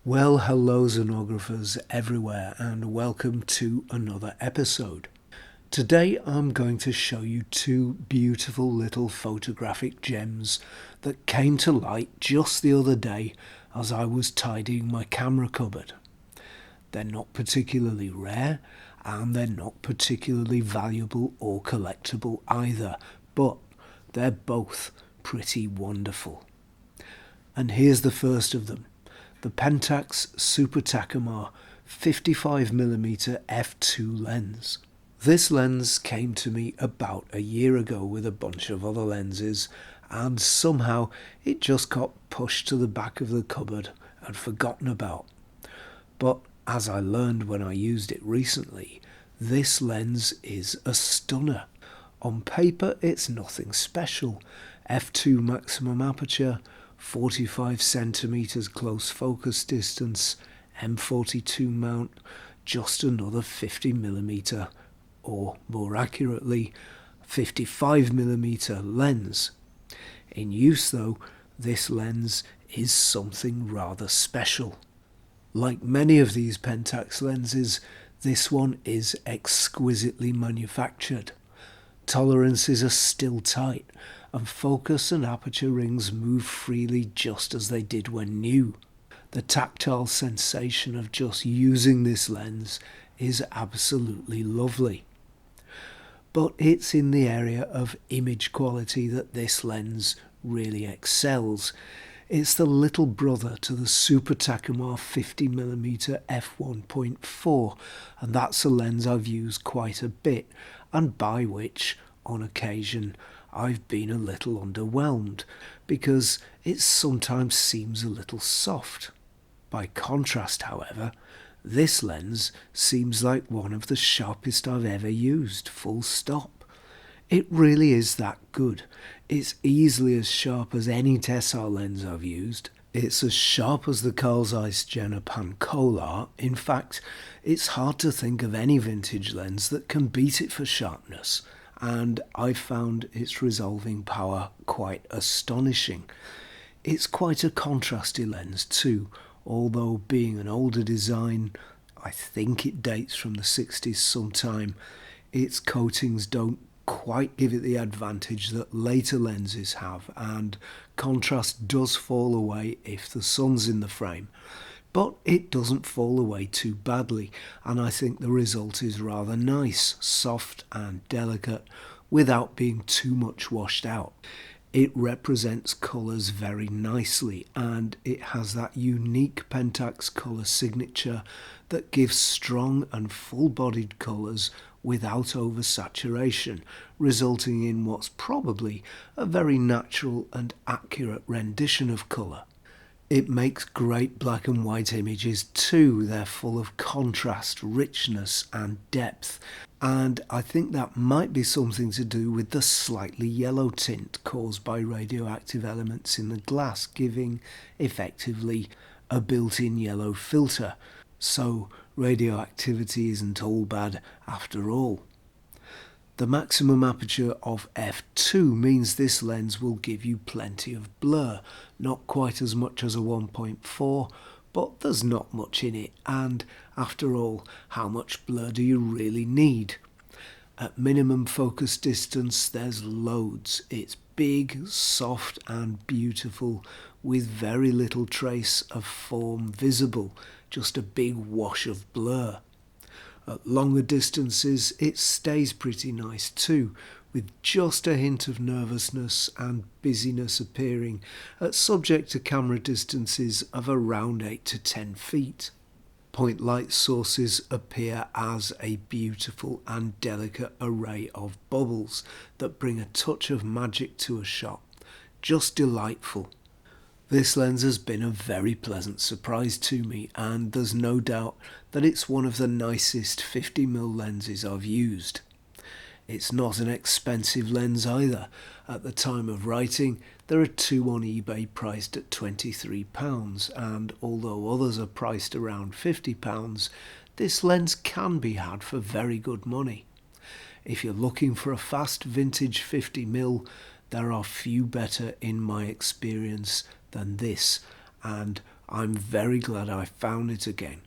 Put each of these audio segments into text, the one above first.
Well, hello xenographers everywhere and welcome to another episode. Today I'm going to show you two beautiful little photographic gems that came to light just the other day as I was tidying my camera cupboard. They're not particularly rare and they're not particularly valuable or collectible either, but they're both pretty wonderful. And here's the first of them. The Pentax Super Takumar 55mm f2 lens. This lens came to me about a year ago with a bunch of other lenses, and somehow it just got pushed to the back of the cupboard and forgotten about. But as I learned when I used it recently, this lens is a stunner. On paper it's nothing special. f2 maximum aperture, 45cm close focus distance, M42 mount, just another 50mm, or more accurately, 55mm lens. In use though, this lens is something rather special. Like many of these Pentax lenses, this one is exquisitely manufactured. Tolerances are still tight, and focus and aperture rings move freely just as they did when new. The tactile sensation of just using this lens is absolutely lovely. But it's in the area of image quality that this lens really excels. It's the little brother to the Super Takumar 50mm f1.4, and that's a lens I've used quite a bit, and by which, on occasion, I've been a little underwhelmed, because it sometimes seems a little soft. By contrast, however, this lens seems like one of the sharpest I've ever used, full stop. It really is that good. It's easily as sharp as any Tessar lens I've used. It's as sharp as the Carl Zeiss Jenner Pancolar. In fact, it's hard to think of any vintage lens that can beat it for sharpness, and I've found its resolving power quite astonishing. It's quite a contrasty lens too, although being an older design, I think it dates from the 60s sometime, its coatings don't quite give it the advantage that later lenses have, and contrast does fall away if the sun's in the frame. But it doesn't fall away too badly, and I think the result is rather nice, soft and delicate, without being too much washed out. It represents colours very nicely, and it has that unique Pentax colour signature that gives strong and full-bodied colours without oversaturation, resulting in what's probably a very natural and accurate rendition of colour. It makes great black and white images too. They're full of contrast, richness and depth, and I think that might be something to do with the slightly yellow tint caused by radioactive elements in the glass, giving effectively a built-in yellow filter. So radioactivity isn't all bad after all. The maximum aperture of f2 means this lens will give you plenty of blur, not quite as much as a 1.4, but there's not much in it, and after all, how much blur do you really need? At minimum focus distance there's loads. It's big, soft and beautiful, with very little trace of form visible, just a big wash of blur. At longer distances it stays pretty nice too, with just a hint of nervousness and busyness appearing at subject to camera distances of around 8 to 10 feet. Point light sources appear as a beautiful and delicate array of bubbles that bring a touch of magic to a shot. Just delightful. This lens has been a very pleasant surprise to me, and there's no doubt that it's one of the nicest 50mm lenses I've used. It's not an expensive lens either. At the time of writing, there are two on eBay priced at £23, and although others are priced around £50, this lens can be had for very good money. If you're looking for a fast vintage 50mm, there are few better in my experience than this, and I'm very glad I found it again.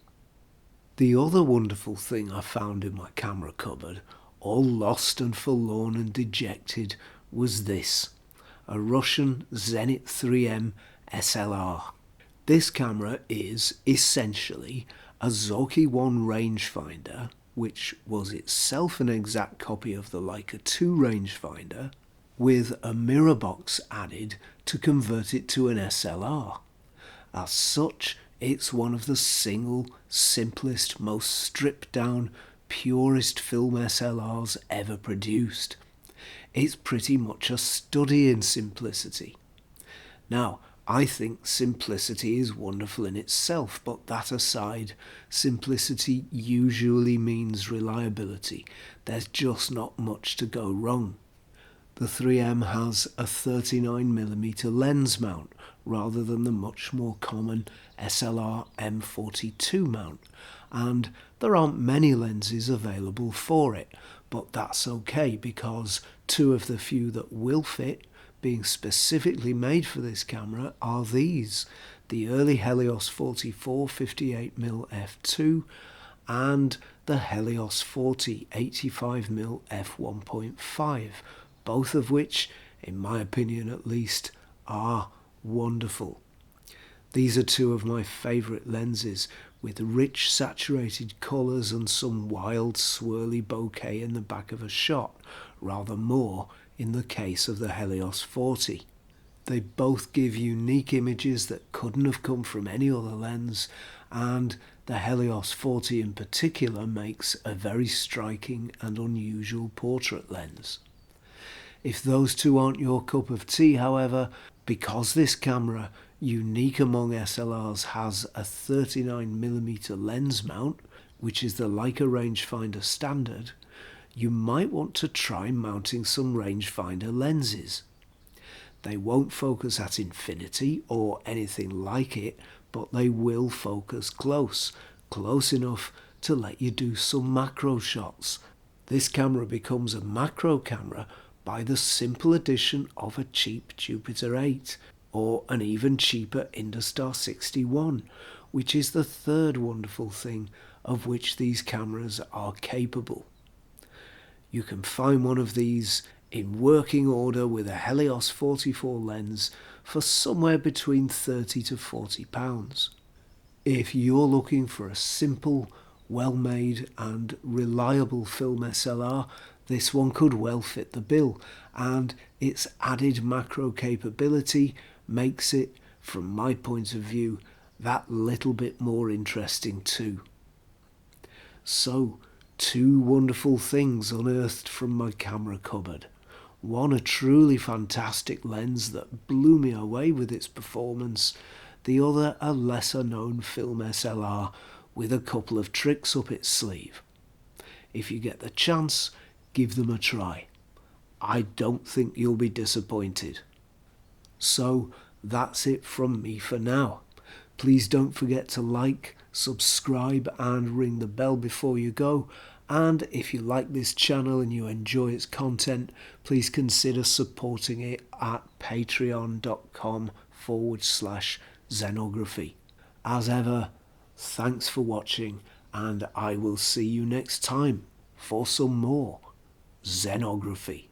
The other wonderful thing I found in my camera cupboard, all lost and forlorn and dejected, was this: a Russian Zenit 3M SLR. This camera is essentially a Zorki 1 rangefinder, which was itself an exact copy of the Leica 2 rangefinder, with a mirror box added to convert it to an SLR. As such, it's one of the single, simplest, most stripped down, purest film SLRs ever produced. It's pretty much a study in simplicity. Now, I think simplicity is wonderful in itself, but that aside, simplicity usually means reliability. There's just not much to go wrong. The 3M has a 39mm lens mount rather than the much more common SLR M42 mount, and there aren't many lenses available for it, but that's okay because two of the few that will fit, being specifically made for this camera, are these: the early Helios 44 58mm f2 and the Helios 40 85mm f1.5, both of which, in my opinion at least, are wonderful. These are two of my favourite lenses, with rich saturated colours and some wild swirly bokeh in the back of a shot, rather more in the case of the Helios 40. They both give unique images that couldn't have come from any other lens, and the Helios 40 in particular makes a very striking and unusual portrait lens. If those two aren't your cup of tea, however, because this camera, unique among SLRs, has a 39mm lens mount, which is the Leica rangefinder standard, you might want to try mounting some rangefinder lenses. They won't focus at infinity or anything like it, but they will focus close enough to let you do some macro shots. This camera becomes a macro camera by the simple addition of a cheap Jupiter 8 or an even cheaper Industar 61, which is the third wonderful thing of which these cameras are capable. You can find one of these in working order with a Helios 44 lens for somewhere between £30 to £40. If you're looking for a simple, well-made and reliable film SLR, this one could well fit the bill, and its added macro capability makes it, from my point of view, that little bit more interesting too. So, two wonderful things unearthed from my camera cupboard. One, a truly fantastic lens that blew me away with its performance. The other, a lesser known film SLR with a couple of tricks up its sleeve. If you get the chance, give them a try. I don't think you'll be disappointed. So that's it from me for now. Please don't forget to like, subscribe and ring the bell before you go. And if you like this channel and you enjoy its content, please consider supporting it at patreon.com/Zenography. As ever, thanks for watching, and I will see you next time for some more Zenography.